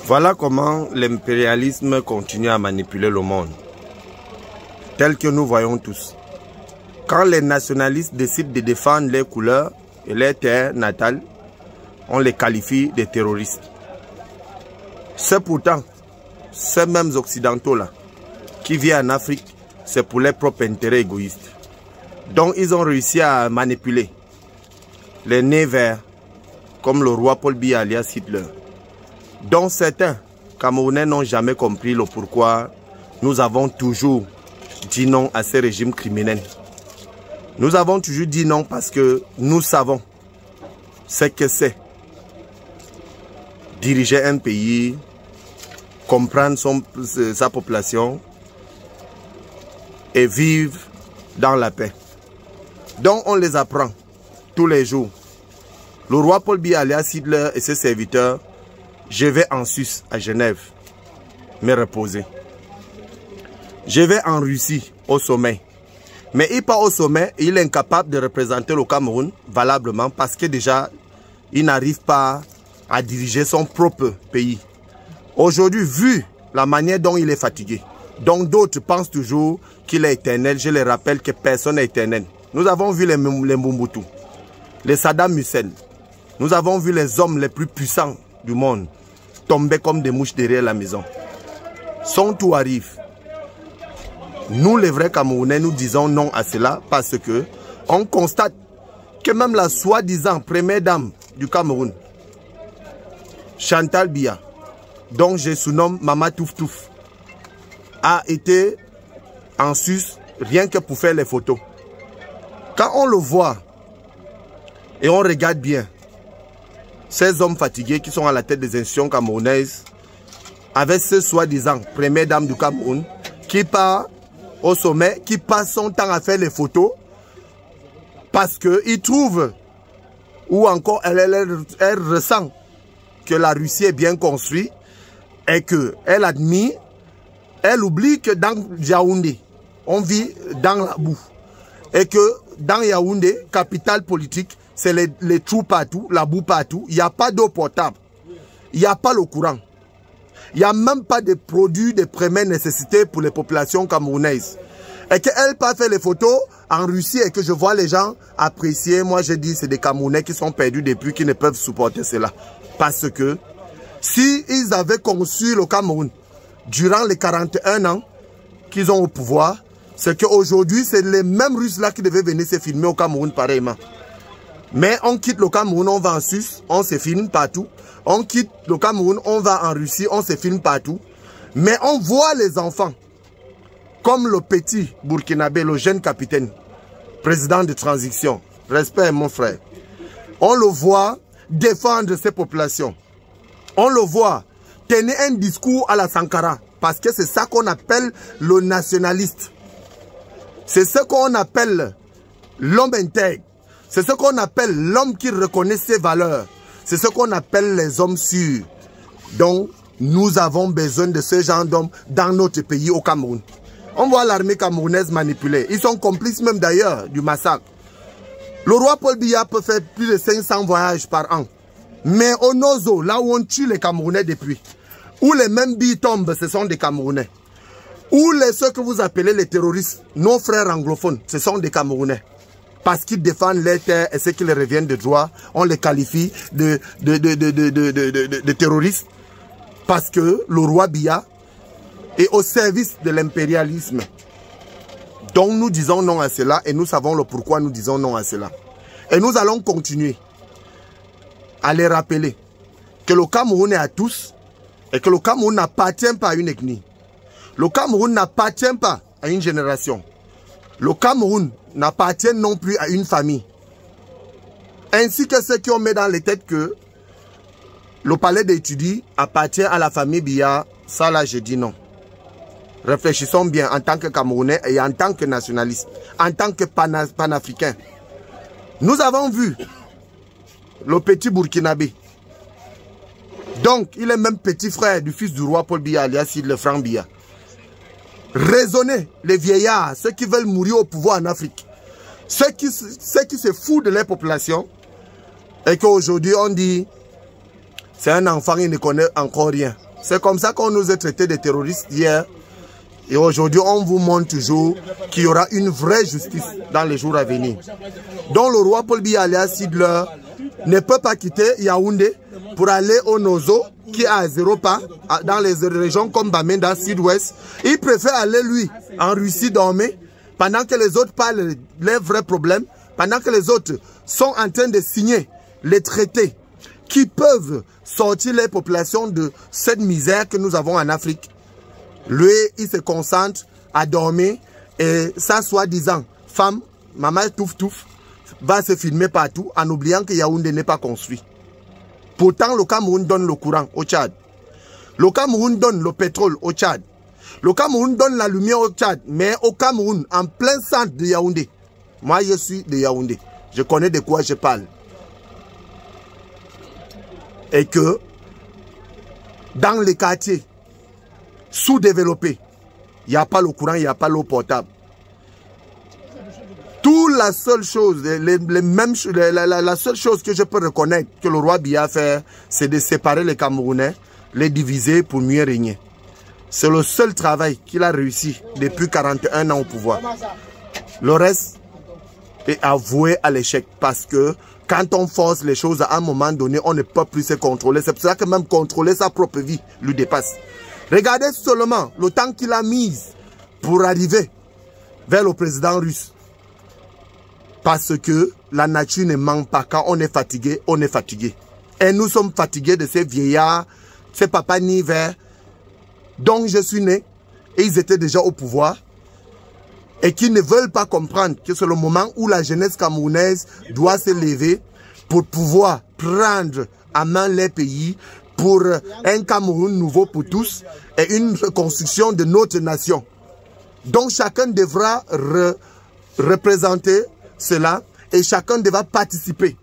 Voilà comment l'impérialisme continue à manipuler le monde, tel que nous voyons tous. Quand les nationalistes décident de défendre leurs couleurs et leurs terres natales, on les qualifie de terroristes. C'est pourtant ces mêmes occidentaux-là qui viennent en Afrique, c'est pour leurs propres intérêts égoïstes. Donc ils ont réussi à manipuler les nez verts, comme le roi Paul Biya alias Hitler, dont certains Camerounais n'ont jamais compris le pourquoi nous avons toujours dit non à ces régimes criminels. Nous avons toujours dit non parce que nous savons ce que c'est diriger un pays, comprendre sa population et vivre dans la paix. Donc on les apprend tous les jours. Le roi Paul Biya alias Hitler et ses serviteurs, je vais en Suisse, à Genève, me reposer. Je vais en Russie, au sommet. Mais il part au sommet et il est incapable de représenter le Cameroun valablement parce que déjà, il n'arrive pas à diriger son propre pays. Aujourd'hui, vu la manière dont il est fatigué, donc d'autres pensent toujours qu'il est éternel. Je les rappelle que personne n'est éternel. Nous avons vu les Mobutu, les Saddam Hussein. Nous avons vu les hommes les plus puissants du monde tomber comme des mouches derrière la maison. Son tour arrive. Nous, les vrais Camerounais, nous disons non à cela parce que on constate que même la soi-disant première dame du Cameroun, Chantal Biya, dont je surnomme Mama Touf Touf, a été en Suisse rien que pour faire les photos. Quand on le voit et on regarde bien, ces hommes fatigués qui sont à la tête des institutions camerounaises, avec ce soi-disant première dame du Cameroun, qui part au sommet, qui passe son temps à faire les photos, parce qu'il trouve, ou encore elle ressent que la Russie est bien construite, et qu'elle admire, elle oublie que dans Yaoundé, on vit dans la boue, et que dans Yaoundé, capitale politique, c'est les trous partout, la boue partout. Il n'y a pas d'eau potable. Il n'y a pas le courant. Il n'y a même pas de produits de première nécessité pour les populations camerounaises. Et qu'elle part faire les photos en Russie et que je vois les gens apprécier. Moi, je dis c'est des Camerounais qui sont perdus depuis, qui ne peuvent supporter cela. Parce que si ils avaient conçu le Cameroun durant les 41 ans qu'ils ont au pouvoir, c'est qu'aujourd'hui, c'est les mêmes Russes là qui devaient venir se filmer au Cameroun pareillement. Mais on quitte le Cameroun, on va en Suisse, on se filme partout. On quitte le Cameroun, on va en Russie, on se filme partout. Mais on voit les enfants, comme le petit Burkinabé, le jeune capitaine, président de transition. Respect mon frère. On le voit défendre ses populations. On le voit tenir un discours à la Sankara. Parce que c'est ça qu'on appelle le nationaliste. C'est ce qu'on appelle l'homme intègre. C'est ce qu'on appelle l'homme qui reconnaît ses valeurs. C'est ce qu'on appelle les hommes sûrs. Donc, nous avons besoin de ce genre d'hommes dans notre pays, au Cameroun. On voit l'armée camerounaise manipulée. Ils sont complices même d'ailleurs du massacre. Le roi Paul Biya peut faire plus de 500 voyages par an. Mais au Nozo, là où on tue les Camerounais depuis, où les mêmes billes tombent, ce sont des Camerounais. Où ceux que vous appelez les terroristes, nos frères anglophones, ce sont des Camerounais. Parce qu'ils défendent les terres et ce qui leur revient de droit, on les qualifie de terroristes. Parce que le roi Biya est au service de l'impérialisme. Donc nous disons non à cela et nous savons le pourquoi nous disons non à cela. Et nous allons continuer à les rappeler que le Cameroun est à tous et que le Cameroun n'appartient pas à une ethnie. Le Cameroun n'appartient pas à une génération. Le Cameroun n'appartient non plus à une famille. Ainsi que ceux qui ont mis dans les têtes que le palais d'études appartient à la famille Biya, ça là je dis non. Réfléchissons bien en tant que Camerounais et en tant que nationalistes, en tant que panafricains. Nous avons vu le petit Burkinabé. Donc, il est même petit frère du fils du roi Paul Biya, alias le Franc Biya. Raisonner les vieillards, ceux qui veulent mourir au pouvoir en Afrique, ceux qui se foutent de leur population, et qu'aujourd'hui on dit, c'est un enfant, il ne connaît encore rien. C'est comme ça qu'on nous a traités de terroristes hier. Et aujourd'hui, on vous montre toujours qu'il y aura une vraie justice dans les jours à venir. Donc le roi Paul Biya alias Sidler ne peut pas quitter Yaoundé pour aller au Nozo, qui est à 0 pas, dans les régions comme Bamenda, Sud-Ouest. Il préfère aller, lui, en Russie dormir, pendant que les autres parlent les vrais problèmes, pendant que les autres sont en train de signer les traités qui peuvent sortir les populations de cette misère que nous avons en Afrique. Lui, il se concentre à dormir et ça, soi-disant, femme, maman Touf Touf, va se filmer partout en oubliant que Yaoundé n'est pas construit. Pourtant, le Cameroun donne le courant au Tchad. Le Cameroun donne le pétrole au Tchad. Le Cameroun donne la lumière au Tchad, mais au Cameroun, en plein centre de Yaoundé. Moi, je suis de Yaoundé. Je connais de quoi je parle. Et que, dans les quartiers sous-développés, il n'y a pas le courant, il n'y a pas l'eau potable. La seule chose, la seule chose que je peux reconnaître que le roi Biya a fait, c'est de séparer les Camerounais, les diviser pour mieux régner. C'est le seul travail qu'il a réussi depuis 41 ans au pouvoir. Le reste est avoué à l'échec parce que quand on force les choses à un moment donné, on ne peut plus se contrôler. C'est pour ça que même contrôler sa propre vie lui dépasse. Regardez seulement le temps qu'il a mis pour arriver vers le président russe. Parce que la nature ne manque pas. Quand on est fatigué, on est fatigué. Et nous sommes fatigués de ces vieillards, ces papas nivers, dont je suis né, et ils étaient déjà au pouvoir, et qui ne veulent pas comprendre que c'est le moment où la jeunesse camerounaise doit se lever pour pouvoir prendre à main les pays pour un Cameroun nouveau pour tous et une reconstruction de notre nation. Donc chacun devra représenter cela et chacun devra participer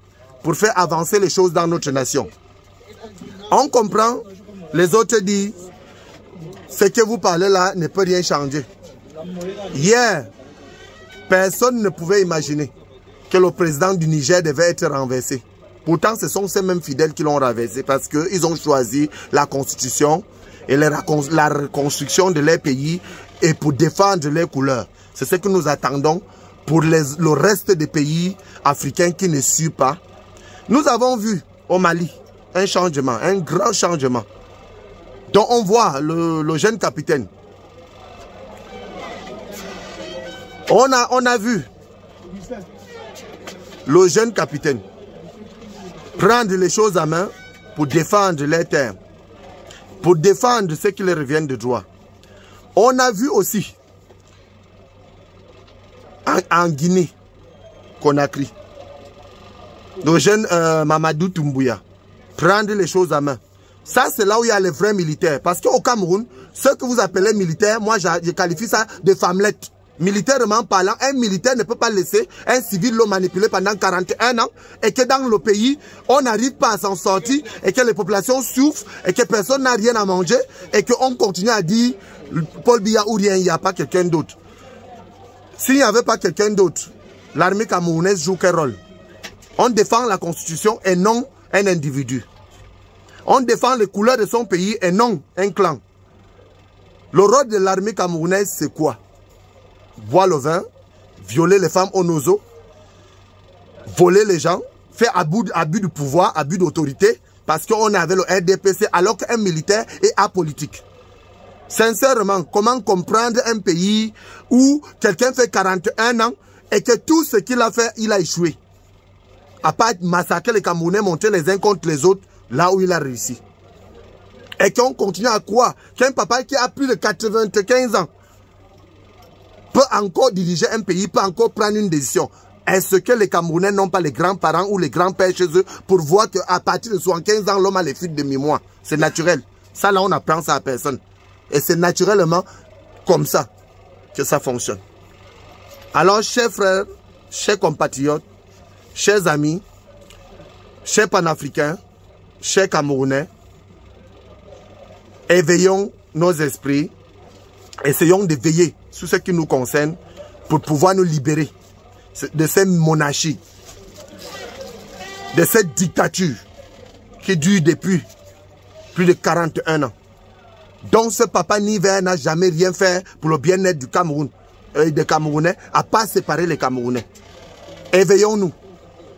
pour faire avancer les choses dans notre nation. On comprend, les autres disent, ce que vous parlez là ne peut rien changer. Hier, personne ne pouvait imaginer que le président du Niger devait être renversé. Pourtant, ce sont ces mêmes fidèles qui l'ont renversé parce qu'ils ont choisi la constitution et la reconstruction de leur pays et pour défendre leurs couleurs. C'est ce que nous attendons pour le reste des pays africains qui ne suivent pas. Nous avons vu au Mali un changement, un grand changement. Donc on voit le jeune capitaine. On a vu le jeune capitaine prendre les choses à main pour défendre les terres, pour défendre ce qui leur revient de droit. On a vu aussi en Guinée, Conakry, le jeune Mamadou Doumbouya prendre les choses à main. Ça, c'est là où il y a les vrais militaires. Parce qu'au Cameroun, ce que vous appelez militaire, moi, je qualifie ça de femmelette. Militairement parlant, un militaire ne peut pas laisser un civil le manipuler pendant 41 ans et que dans le pays, on n'arrive pas à s'en sortir et que les populations souffrent et que personne n'a rien à manger et qu'on continue à dire Paul Biya ou rien, il n'y a pas quelqu'un d'autre. S'il n'y avait pas quelqu'un d'autre, l'armée camerounaise joue quel rôle? On défend la constitution et non un individu. On défend les couleurs de son pays et non un clan. Le rôle de l'armée camerounaise, c'est quoi? Boire le vin, violer les femmes au nozo, voler les gens, faire abus de pouvoir, abus d'autorité, parce qu'on avait le RDPC alors qu'un militaire est apolitique. Sincèrement, comment comprendre un pays où quelqu'un fait 41 ans et que tout ce qu'il a fait, il a échoué? À part massacrer les Camerounais, monter les uns contre les autres, là où il a réussi. Et qu'on continue à croire qu'un papa qui a plus de 95 ans peut encore diriger un pays, peut encore prendre une décision. Est-ce que les Camerounais n'ont pas les grands-parents ou les grands-pères chez eux pour voir qu'à partir de 75 ans, l'homme a les fuites de mémoire? C'est naturel. Ça, là, on apprend ça à personne. Et c'est naturellement comme ça que ça fonctionne. Alors, chers frères, chers compatriotes, chers amis, chers panafricains, chers Camerounais, éveillons nos esprits, essayons de veiller sur ce qui nous concerne pour pouvoir nous libérer de cette monarchie, de cette dictature qui dure depuis plus de 41 ans. Donc ce papa Niver n'a jamais rien fait pour le bien-être du Cameroun et des Camerounais, à part séparer les Camerounais. Éveillons-nous.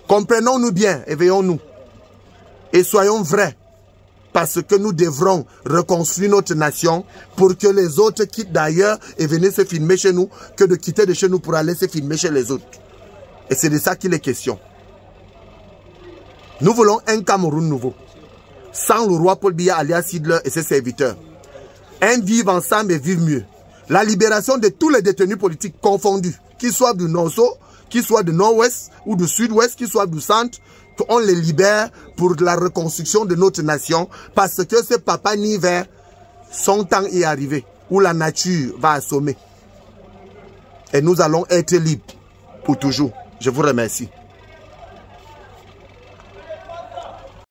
Comprenons-nous bien, éveillons-nous. Et soyons vrais. Parce que nous devrons reconstruire notre nation pour que les autres quittent d'ailleurs et viennent se filmer chez nous, que de quitter de chez nous pour aller se filmer chez les autres. Et c'est de ça qu'il est question. Nous voulons un Cameroun nouveau. Sans le roi Paul Biya alias Hitler et ses serviteurs. Un vivre ensemble et vivre mieux. La libération de tous les détenus politiques confondus, qu'ils soient du Nord, qu'ils soient du Nord-Ouest ou du Sud-Ouest, qu'ils soient du Centre, qu'on les libère pour la reconstruction de notre nation, parce que ce papa Niver, son temps est arrivé, où la nature va assommer. Et nous allons être libres pour toujours. Je vous remercie.